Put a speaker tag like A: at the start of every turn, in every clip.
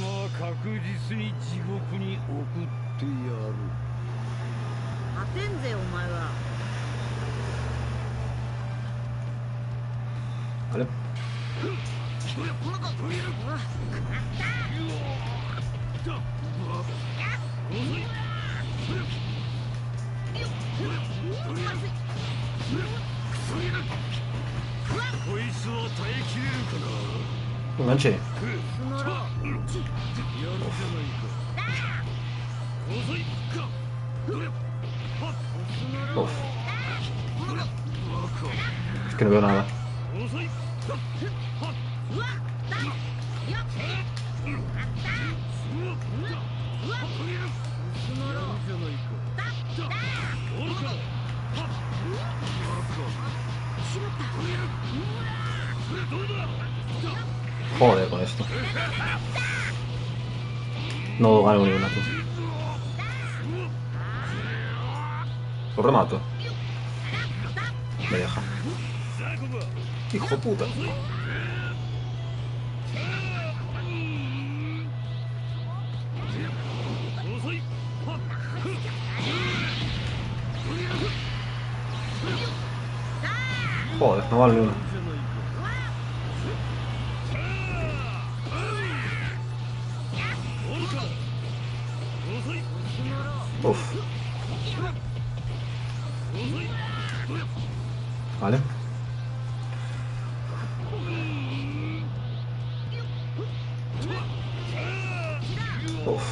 A: は確実に地獄に送ってやる。
B: 勝てんぜお前は。
C: あれ
A: こいつは耐えきれるかな。
C: なんち
A: やるじゃないか。遅いか。
C: Uf. Es que no veo nada. Joder con esto. No gano ni una, tú. Lo remato. Me deja. Hijo puta. Joder, no vale ni una. Uf. Vale. Uf.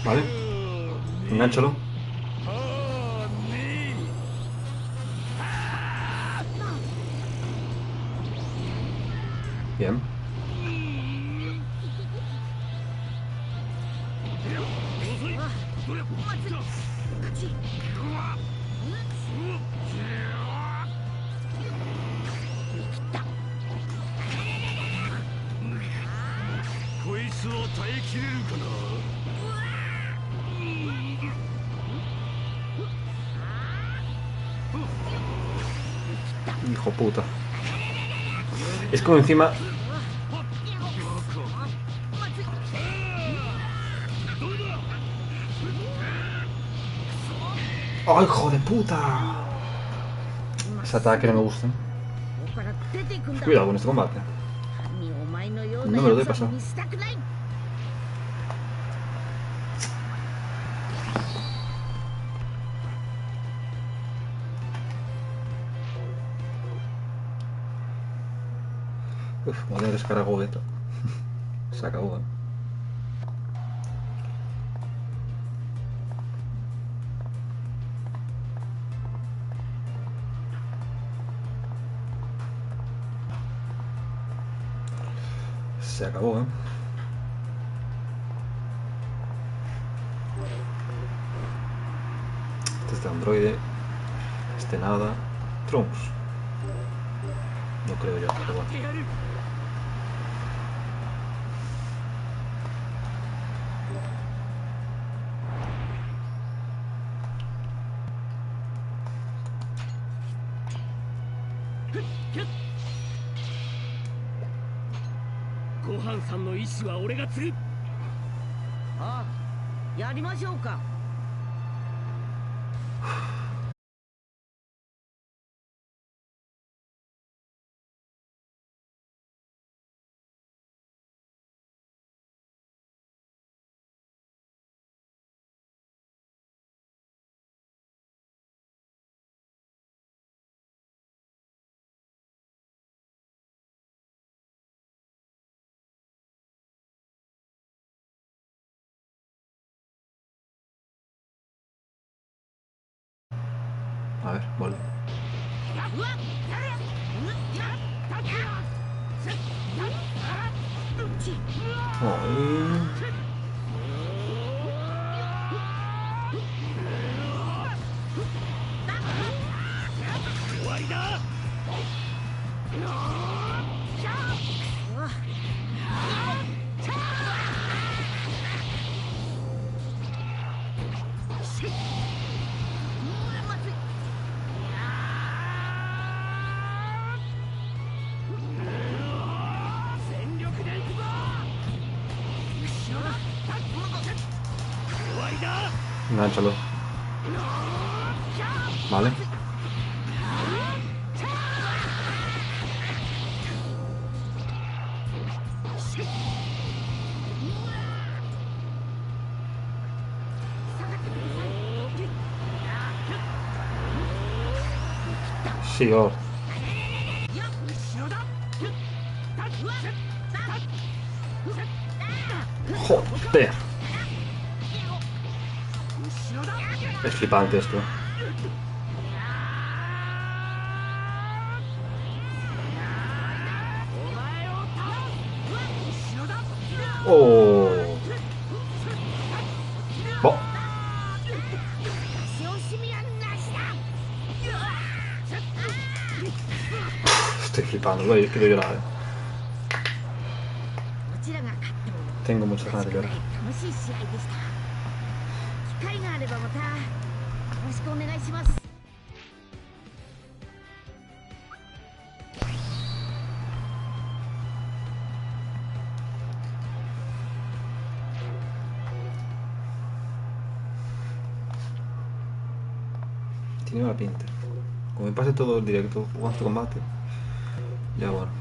C: Vale. Engánchalo. Bien. Hijo puta. Es como encima... ¡Ay, hijo de puta! Ese ataque no me gusta. Cuidado con este combate. No me lo doy pasado. Uf, madre descargó beta. Se acabó, ¿eh? Se acabó, ¿eh? Este es de androide. Este nada. Trunks. No creo yo, pero bueno.
A: Gohanさんの意志は俺が継ぐ。
B: ああ、やりましょうか。
C: A ver, vuelve. Oh. Engánchalo. Vale. Sí, oh. Joder. Es flipante esto. Oh. Oh. Estoy flipando, quiero llorar. Tengo muchas ganas de llorar. Tiene mala pinta. Como me pase todo el directo jugando este combate, ya bueno.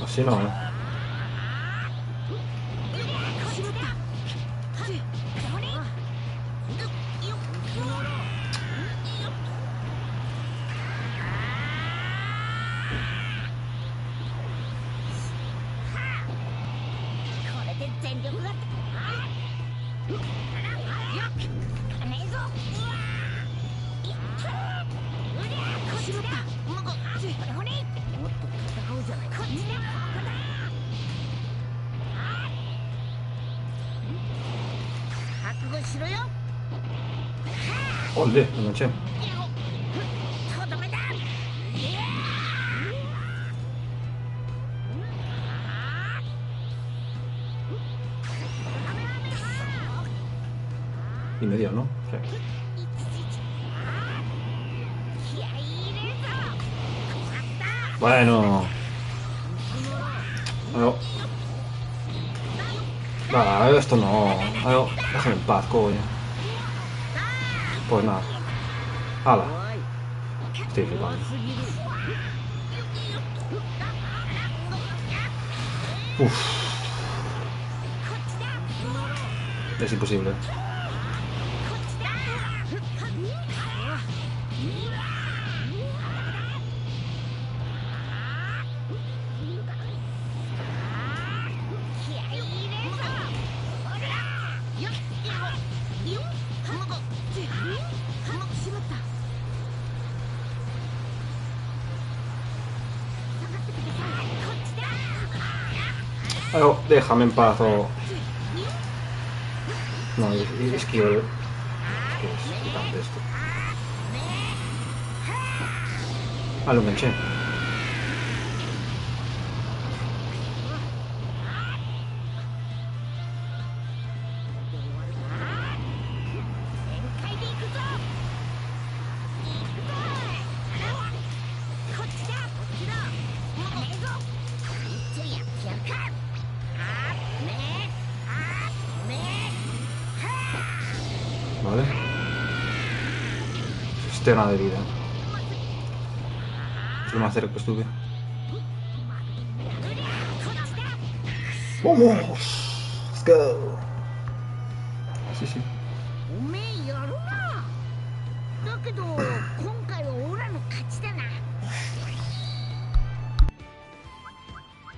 C: Así no, ¿eh? Olé, me enganché. Y medio, ¿no? Sí. Bueno. No. Ah, esto no. Déjame en paz, coño. Pues nada. ¡Hala! Estoy flipando. Uff. Es imposible. Oh, déjame en paz o... No, es que es flipante esto. Ah, lo enganché. Vale. Cisterna de vida. Es lo más cerca que estuve. ¡Vamos! ¡Let's go! Sí, sí.